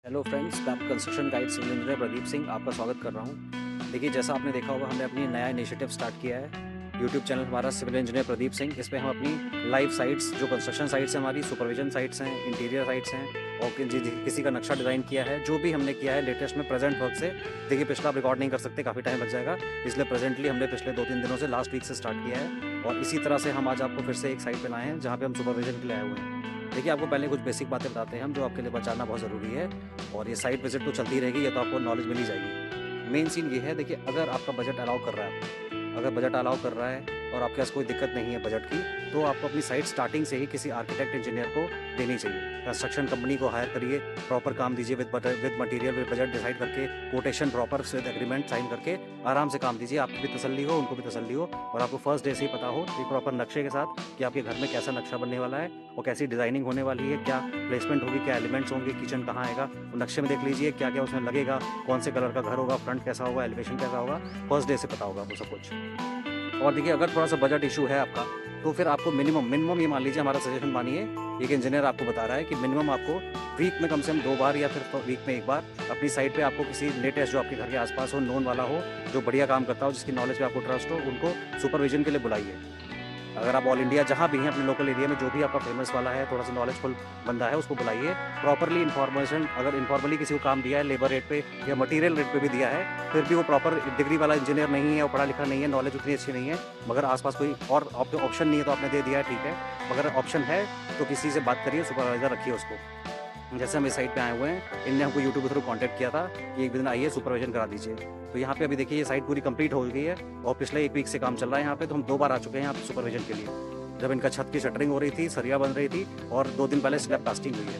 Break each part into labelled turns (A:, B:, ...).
A: Hello friends, मैं आपका construction guide civil engineer Pradeep Singh आपका स्वागत कर रहा हूं। देखिए, जैसा आपने देखा होगा, हमने अपनी नया इनिशिएटिव स्टार्ट किया है। यूट्यूब चैनल हमारा सिविल इंजीनियर प्रदीप सिंह। इस पे हम अपनी लाइव साइट्स, जो कंस्ट्रक्शन साइट्स हैं, हमारी सुपरविजन साइट्स हैं, इंटीरियर साइट्स हैं, और किसी का नक्शा डिज़ाइन किया है, जो भी हमने किया है लेटेस्ट में प्रेजेंट वर्क से। देखिए, पिछला आप रिकॉर्ड नहीं कर सकते, काफ़ी टाइम लग जाएगा, इसलिए प्रेजेंटली हमने पिछले 2-3 दिनों से, लास्ट वीक से स्टार्ट किया है। और इसी तरह से हम आज आपको फिर से एक साइट पर लाए हैं जहाँ पर हम सुपरविजन के लिए आए हुए हैं। देखिए, आपको पहले कुछ बेसिक बातें बताते हैं हम, जो आपके लिए जानना बहुत ज़रूरी है। और ये साइट विजिट तो चलती रहेगी, ये तो आपको नॉलेज मिल ही जाएगी। मेन सीन ये है, देखिए, अगर आपका बजट अलाउ कर रहा है, अगर बजट अलाउ कर रहा है और आपके पास कोई दिक्कत नहीं है बजट की, तो आपको अपनी साइट स्टार्टिंग से ही किसी आर्किटेक्ट इंजीनियर को देनी चाहिए। कंस्ट्रक्शन कंपनी को हायर करिए, प्रॉपर काम दीजिए, with material, with budget decide करके, quotation proper with agreement sign करके आराम से काम दीजिए। आपको भी तसल्ली हो, उनको भी तसल्ली हो, और आपको फर्स्ट डे से ही पता हो एक प्रॉपर नक्शे के साथ कि आपके घर में कैसा नक्शा बनने वाला है और कैसी डिजाइनिंग होने वाली है, क्या प्लेसमेंट होगी, क्या एलिमेंट्स होंगे, किचन कहाँ आएगा, वो नक्शे में देख लीजिए क्या क्या उसमें लगेगा, कौन से कलर का घर होगा, फ्रंट कैसा होगा, एलिवेशन कैसा होगा। फर्स्ट डे से पता होगा आपको सब कुछ। और देखिए, अगर थोड़ा सा बजट इशू है आपका, तो फिर आपको मिनिमम ये मान लीजिए, हमारा सजेशन मानिए, एक इंजीनियर आपको बता रहा है कि मिनिमम आपको वीक में कम से कम 2 बार या फिर वीक में 1 बार अपनी साइट पे आपको किसी लेटेस्ट, जो आपके घर के आसपास हो, नोन वाला हो, जो बढ़िया काम करता हो, जिसकी नॉलेज पे आपको ट्रस्ट हो, उनको सुपरविजन के लिए बुलाइए। अगर आप ऑल इंडिया जहाँ भी हैं, अपने लोकल एरिया में जो भी आपका फेमस वाला है, थोड़ा सा नॉलेजफुल बंदा है, उसको बुलाइए। प्रॉपरली इन्फॉर्मेशन, अगर इन्फॉर्मली किसी को काम दिया है, लेबर रेट पे या मटेरियल रेट पे भी दिया है, फिर भी वो प्रॉपर डिग्री वाला इंजीनियर नहीं है, वो पढ़ा लिखा नहीं है, नॉलेज उतनी अच्छी नहीं है, मगर आसपास कोई और ऑप्शन नहीं है, तो आपने दे दिया है, ठीक है। मगर ऑप्शन है तो किसी से बात करिए, सुपरवाइजर रखिए उसको। जैसे हम इस साइट पे आए हुए हैं, इनने हमको यूट्यूब के थ्रू कांटेक्ट किया था कि एक दिन आइए, सुपरविजन करा दीजिए। तो यहाँ पे अभी देखिए, ये साइट पूरी कंप्लीट हो गई है और पिछले 1 वीक से काम चल रहा है यहाँ पे। तो हम 2 बार आ चुके हैं यहाँ पे सुपरविजन के लिए। जब इनका छत की शटरिंग हो रही थी, सरिया बन रही थी, और 2 दिन पहले स्लैब कास्टिंग हुई है।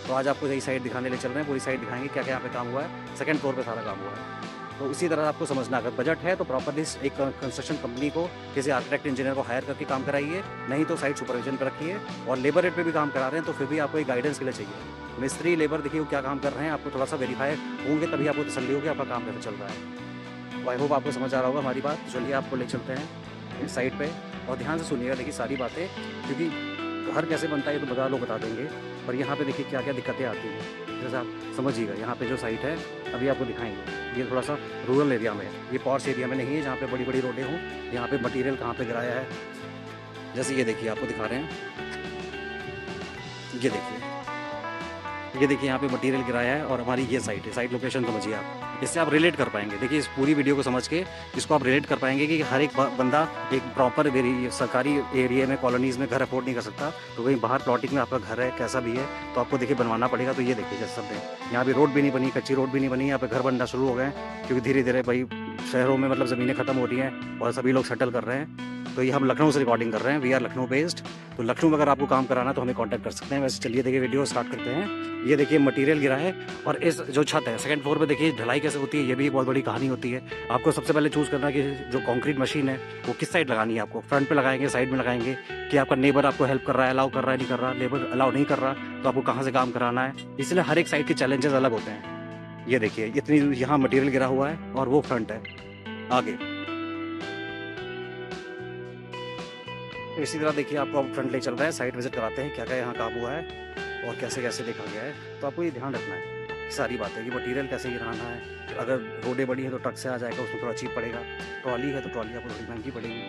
A: तो आज आपको यही साइट दिखाने ले चल रहे हैं, पूरी साइट दिखाएंगे क्या क्या यहाँ पे काम हुआ है। सेकंड फ्लोर पे सारा काम हुआ है। तो इसी तरह आपको समझना, अगर बजट है तो प्रॉपरली एक कंस्ट्रक्शन कंपनी को, किसी आर्किटेक्ट इंजीनियर को हायर करके काम कराइए, नहीं तो साइट सुपरविजन पर रखिए। और लेबर रेट पे भी काम करा रहे हैं तो फिर भी आपको एक गाइडेंस के लिए चाहिए। मिस्त्री, लेबर, देखिए वो क्या काम कर रहे हैं, आपको थोड़ा सा वेरीफाई होंगे, तभी आपको तसल्ली होगी आपका काम कैसे चल रहा है। तो आई होप आपको समझ आ रहा होगा हमारी बात। तो चलिए, आपको ले चलते हैं इस साइट पे, और ध्यान से सुनिएगा, देखिए सारी बातें, क्योंकि घर कैसे बनता है ये तो बता लोग बता देंगे, पर यहाँ पे देखिए क्या क्या दिक्कतें आती हैं, जैसे आप समझिएगा। यहाँ पे जो साइट है अभी आपको दिखाएंगे, ये थोड़ा सा रूरल एरिया में है, ये पॉश एरिया में नहीं है जहाँ पे बड़ी बड़ी रोडें हों। यहाँ पे मटीरियल कहाँ पे गिराया है, जैसे ये देखिए, आपको दिखा रहे हैं, ये देखिए, ये देखिए यहाँ पे मटेरियल गिराया है, और हमारी ये साइट है। साइट लोकेशन समझिए आप, इससे आप रिलेट कर पाएंगे। देखिए, इस पूरी वीडियो को समझ के इसको आप रिलेट कर पाएंगे कि हर एक बंदा एक प्रॉपर सरकारी एरिया में, कॉलोनीज़ में घर अफोर्ड नहीं कर सकता, तो कहीं बाहर प्लॉटिंग में आपका घर है, कैसा भी है, तो आपको देखिए बनवाना पड़ेगा। तो ये देखिए, जैसे सब ने यहाँ भी रोड भी नहीं बनी, कच्ची रोड भी नहीं बनी, यहाँ पे घर बनना शुरू हो गए हैं, क्योंकि धीरे धीरे भाई शहरों में मतलब ज़मीनें खत्म हो रही हैं और सभी लोग सेटल कर रहे हैं। तो ये हम लखनऊ से रिकॉर्डिंग कर रहे हैं, वी आर लखनऊ बेस्ड। तो लखनऊ में अगर आपको काम कराना तो हमें कांटेक्ट कर सकते हैं। वैसे चलिए, देखिए वीडियो स्टार्ट करते हैं। ये देखिए मटेरियल गिरा है, और इस जो छत है सेकंड फ्लोर पे, देखिए ढलाई कैसे होती है, ये भी एक बहुत बड़ी कहानी होती है। आपको सबसे पहले चूज़ करना कि जो कंक्रीट मशीन है वो किस साइड लगानी है। आपको फ्रंट पे लगाएंगे, साइड में लगाएंगे, कि आपका नेबर आपको हेल्प कर रहा है, अलाउ कर रहा है, नहीं कर रहा, लेबर अलाउ नहीं कर रहा, तो आपको कहाँ से काम कराना है। इसलिए हर एक साइड के चैलेंजेस अलग होते हैं। ये देखिए, इतनी यहाँ मटीरियल गिरा हुआ है, और वो फ्रंट है आगे। तो इसी तरह देखिए, आपको अब फ्रंट ले चल रहा है, साइट विजिट कराते हैं क्या क्या यहाँ काम हुआ है और कैसे कैसे देखा गया है। तो आपको ये ध्यान रखना है कि सारी बातें, कि मटीरियल कैसे गिराना है। अगर रोडें बड़ी है तो ट्रक से आ जाएगा, उसमें थोड़ा चीप पड़ेगा। ट्रॉली है तो ट्रॉली आपको थोड़ी महंगी पड़ेगी।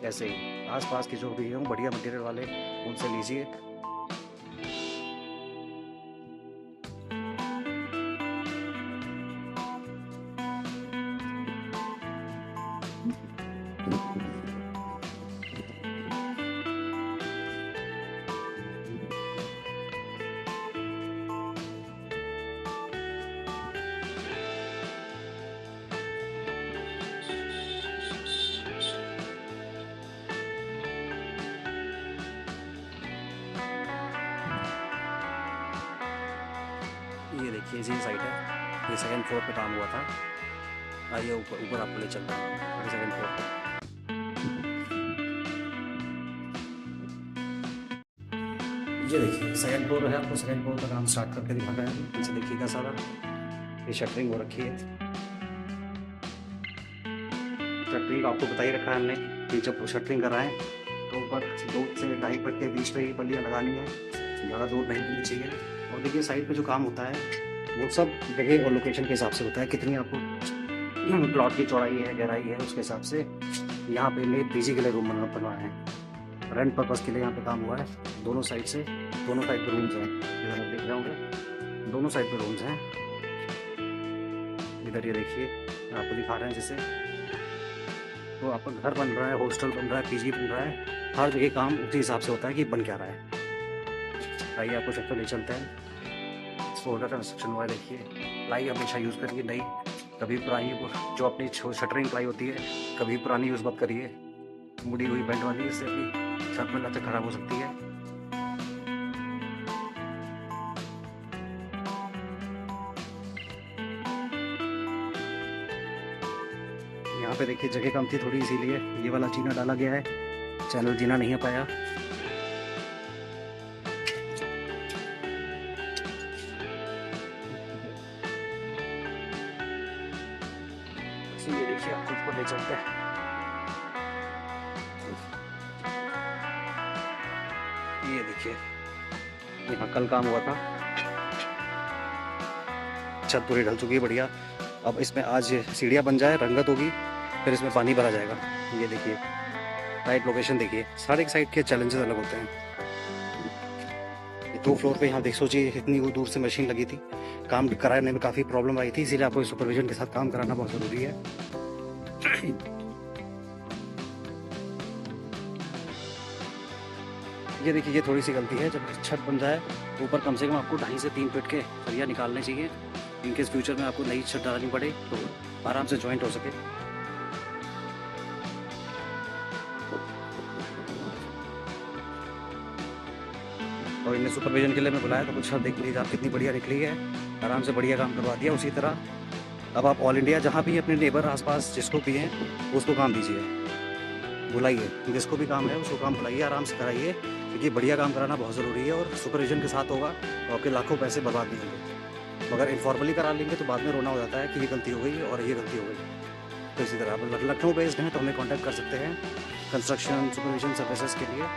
A: ऐसे ही आसपास की जो भी है बढ़िया मटीरियल वाले, उनसे लीजिए। ये देखिए, इसी साइट है, ये सेकंड फ्लोर पे काम हुआ था। आइए ऊपर ऊपर आपको ले चलता हूँ, अभी सेकंड फ्लोर पे। ये देखिए, सेकंड फ्लोर है, आपको सेकंड फ्लोर का काम स्टार्ट करके दिखा रहा है। पीछे देखिएगा सारा, ये शटरिंग हो रखी है। शटरिंग आपको बता ही रखा है हमने कि जब शटरिंग कराएं तो ऊपर 2 से 2.5 फीट के बीच में ही बल्लियाँ लगानी है, ज़्यादा दूर नहीं होनी चाहिए। और देखिए साइड पे जो काम होता है वो सब जगह और लोकेशन के हिसाब से होता है, कितनी आपको प्लॉट की चौड़ाई है, गहराई है, उसके हिसाब से। यहाँ पे मैं पीजी के लिए रूम बनवाए हैं, रेंट पर्पज़ के लिए यहाँ पे काम हुआ है। दोनों साइड से, दोनों साइड पे रूम्स हैं, इधर आप देख रहे होंगे, दोनों साइड पे रूम्स हैं। इधर ये देखिए आपको दिखा रहे हैं जैसे, तो आपका घर बन रहा है, हॉस्टल बन रहा है, पीजी बन रहा है, हर जगह काम उसी हिसाब से होता है कि बन क्या रहा है। आइए आपको छत पर ले चलते हैं। सोलर कंस्ट्रक्शन हुआ है, देखिए प्लाई हमेशा यूज़ करिए, नई कभी पुरानी जो अपनी शटरिंग प्लाई होती है कभी पुरानी यूज़ मत करिए, मुड़ी हुई बेंड वाली, इससे अपनी छत में लचक खराब हो सकती है। यहाँ पे देखिए जगह कम थी थोड़ी, इसीलिए ये वाला जीना डाला गया है, चैनल जीना नहीं आ पाया। ये देखिए आपको ऊपर ले चलते हैं। ये देखिए यहाँ कल काम हुआ था, छत पूरी ढल चुकी है बढ़िया। अब इसमें आज सीढ़ियाँ बन जाए, रंगत होगी, फिर इसमें पानी भरा जाएगा। ये देखिए राइट लोकेशन देखिए, सारे साइड के चैलेंजेस अलग होते हैं। 2 फ्लोर पे यहाँ देख सोचिए इतनी दूर से मशीन लगी थी, काम कराने में काफ़ी प्रॉब्लम आई थी, इसीलिए आपको सुपरविजन के साथ काम कराना बहुत ज़रूरी है। ये देखिए ये थोड़ी सी गलती है, जब छत बन जाए ऊपर कम से कम आपको 2.5 से 3 फीट के सरिया निकालने चाहिए, इनकेस फ्यूचर में आपको नई छत डालनी पड़े तो आराम से ज्वाइंट हो सके। और इन्हें सुपरविजन के लिए मैं बुलाया तो कुछ देख लीजिए आप कितनी बढ़िया निकली है, आराम से बढ़िया काम करवा दिया। उसी तरह अब आप ऑल इंडिया जहाँ भी अपने नेबर आसपास जिसको भी हैं उसको काम दीजिए, बुलाइए, जिसको भी काम है उसको काम बुलाइए, आराम से कराइए, क्योंकि बढ़िया काम कराना बहुत ज़रूरी है। और सुपरविजन के साथ होगा तो आपके लाखों पैसे बर्बाद नहीं होंगे। मगर इनफॉर्मली करा लेंगे तो बाद में रोना हो जाता है कि ये गलती हो गई और ये गलती हो गई। तो इसी तरह आप लखनऊ बेस्ड हैं तो हमें कॉन्टैक्ट कर सकते हैं कंस्ट्रक्शन सुपरविजन सर्विसेज के लिए।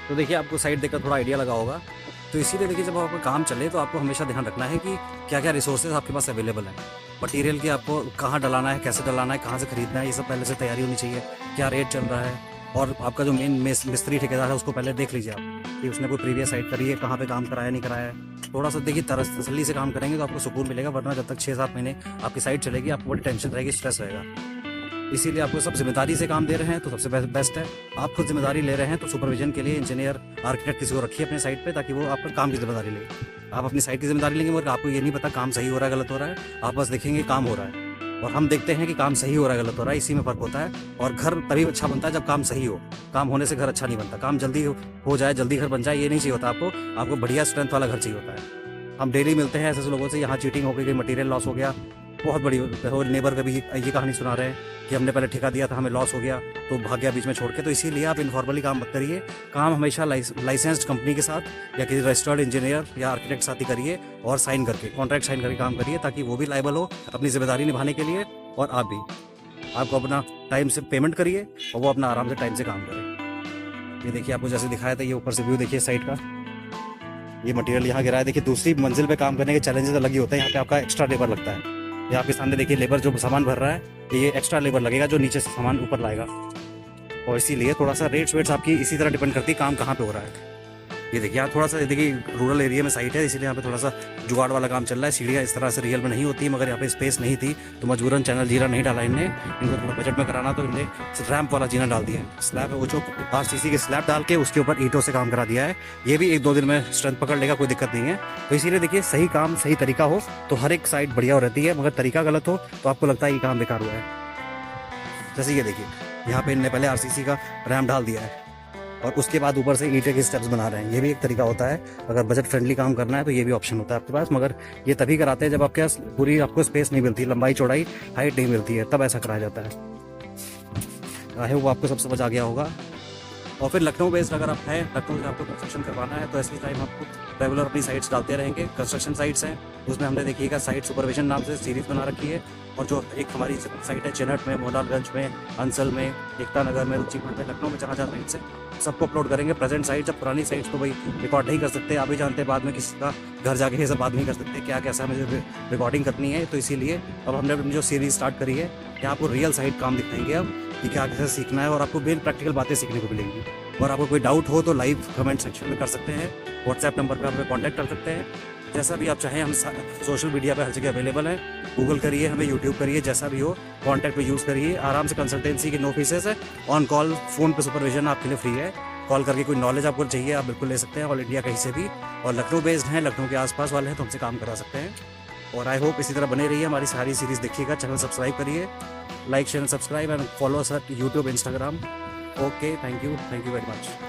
A: तो देखिए आपको साइड देखकर थोड़ा आइडिया लगा होगा, तो इसीलिए देखिए जब आपका काम चले तो आपको हमेशा ध्यान रखना है कि क्या क्या रिसोर्सेज आपके पास अवेलेबल हैं, मटेरियल की आपको कहाँ डलाना है, कैसे डलाना है, कहाँ से खरीदना है, ये सब पहले से तैयारी होनी चाहिए। क्या रेट चल रहा है, और आपका जो मेन मिस्त्री ठेकेदार है उसको पहले देख लीजिए आप कि उसने कोई प्रीवियस साइट करी है, कहाँ पे काम कराया नहीं कराया है। थोड़ा सा देखिए तसल्ली से काम करेंगे तो आपको सुकून मिलेगा, वरना जब तक 6-7 महीने आपकी साइट चलेगी आपको बड़ी टेंशन रहेगी, स्ट्रेस रहेगा। इसीलिए आपको सब जिम्मेदारी से काम दे रहे हैं तो सबसे बेस्ट है। आप खुद जिम्मेदारी ले रहे हैं तो सुपरविजन के लिए इंजीनियर आर्किटेक्ट किसी को रखिए अपने साइट पे, ताकि वो आपका काम की जिम्मेदारी ले। आप अपनी साइट की जिम्मेदारी लेंगे मगर आपको ये नहीं पता काम सही हो रहा है गलत हो रहा है, आप बस देखेंगे काम हो रहा है, और हम देखते हैं कि काम सही हो रहा है गलत हो रहा है, इसी में फ़र्क होता है। और घर तभी अच्छा बनता है जब काम सही हो, काम होने से घर अच्छा नहीं बनता। काम जल्दी हो जाए, जल्दी घर बन जाए, ये नहीं चाहिए होता आपको बढ़िया स्ट्रेंथ वाला घर चाहिए होता है। हम डेली मिलते हैं ऐसे लोगों से, यहाँ चीटिंग हो गई, मटेरियल लॉस हो गया, बहुत बड़ी नेबर का भी ये कहानी सुना रहे हैं कि हमने पहले ठेका दिया था, हमें लॉस हो गया तो भाग गया बीच में छोड़ के। तो इसीलिए आप इनफॉर्मली काम मत करिए, काम हमेशा लाइसेंस्ड कंपनी के साथ या किसी रजिस्टर्ड इंजीनियर या आर्किटेक्ट साथ ही करिए, और साइन करके कॉन्ट्रैक्ट साइन करके काम करिए, ताकि वो भी लायबल हो अपनी जिम्मेदारी निभाने के लिए, और आप भी। आपको अपना टाइम से पेमेंट करिए और वो अपना आराम से टाइम से काम करें। ये देखिए आपको जैसे दिखाया था, ये ऊपर से व्यू देखिए साइड का, ये मटेरियल यहाँ गिरा है। देखिए दूसरी मंजिल पे काम करने के चैलेंजेस अलग ही होते हैं, यहाँ पे आपका एक्स्ट्रा लेबर लगता है। ये आपके सामने देखिए लेबर जो सामान भर रहा है, ये एक्स्ट्रा लेबर लगेगा जो नीचे से सामान ऊपर लाएगा, और इसीलिए थोड़ा सा रेट्स आपकी इसी तरह डिपेंड करती है काम कहाँ पे हो रहा है। ये देखिए यहाँ थोड़ा सा देखिए रूरल एरिया में साइट है, इसीलिए यहाँ पे थोड़ा सा जुगाड़ वाला काम चल रहा है। सीढ़ियाँ इस तरह से रियल में नहीं होती है, मगर यहाँ पे स्पेस नहीं थी तो मजबूरन चैनल जीरा नहीं डाला इनने, इनको थोड़ा बजट में कराना तो इनने रैम्प वाला जीना डाल दिया है। स्लैब है वो जो RCC के स्लैब डाल के उसके ऊपर ईंटों से काम करा दिया है। ये भी 1-2 दिन में स्ट्रेंथ पकड़ लेगा, कोई दिक्कत नहीं है। तो इसीलिए देखिए सही काम सही तरीका हो तो हर एक साइड बढ़िया हो रहती है, मगर तरीका गलत हो तो आपको लगता है ये काम बेकार हुआ है। जैसे ये देखिए यहाँ पे इनने पहले RCC का रैम्प डाल दिया है और उसके बाद ऊपर से ईंटे के स्टेप्स बना रहे हैं। ये भी एक तरीका होता है, अगर बजट फ्रेंडली काम करना है तो ये भी ऑप्शन होता है आपके पास, मगर ये तभी कराते हैं जब आपके पास पूरी आपको स्पेस नहीं मिलती, लंबाई चौड़ाई हाइट नहीं मिलती है, तब ऐसा कराया जाता है। चाहे वो आपको सब समझ आ गया होगा। और फिर लखनऊ बेस्ड अगर आप हैं, लखनऊ में आपको कंस्ट्रक्शन करवाना है तो ऐसे टाइम आपको रेगुलर अपनी साइट्स डालते रहेंगे। कंस्ट्रक्शन साइट्स हैं, उसमें हमने देखिएगा साइट सुपरविजन नाम से सीरीज़ बना रखी है। और जो एक हमारी साइट है चिन्हट में, मोनालगंज में, अंसल में, एकता नगर में, रुचिपुर में, लखनऊ में, जहाँ जहाँ साइट्स है सबको अपलोड करेंगे। प्रेजेंट साइट, जब पुरानी साइट्स तो भाई रिकॉर्ड नहीं कर सकते, आप भी जानते हैं, बाद में किसी का घर जाके ये सब बात नहीं कर सकते क्या कैसा मुझे रिकॉर्डिंग करनी है। तो इसीलिए अब हमने अपनी जो सीरीज़ स्टार्ट करी है, यहाँ आपको रियल साइट काम दिखाएंगे अब कि क्या कैसे सीखना है, और आपको बेल प्रैक्टिकल बातें सीखने को मिलेंगी। और आपको कोई डाउट हो तो लाइव कमेंट सेक्शन में कर सकते हैं, व्हाट्सएप नंबर पर आप कॉन्टैक्ट कर सकते हैं। जैसा भी आप चाहें, हम सोशल मीडिया पर हर जगह अवेलेबल है। गूगल करिए, हमें यूट्यूब करिए, जैसा भी हो कॉन्टैक्ट पे यूज़ करिए। आराम से कंसल्टेंसी की नो फीसेस है, ऑन कॉल फ़ोन पे सुपरविजन आपके लिए फ्री है। कॉल करके कोई नॉलेज आपको चाहिए आप बिल्कुल ले सकते हैं, ऑल इंडिया कहीं से भी। और लखनऊ बेस्ड हैं, लखनऊ के आसपास वाले हैं तो हमसे काम करा सकते हैं। और आई होप इसी तरह बने रहिए, हमारी सारी सीरीज़ देखिएगा। चैनल सब्सक्राइब करिए, like share subscribe and follow us at YouTube, Instagram. Okay, thank you very much.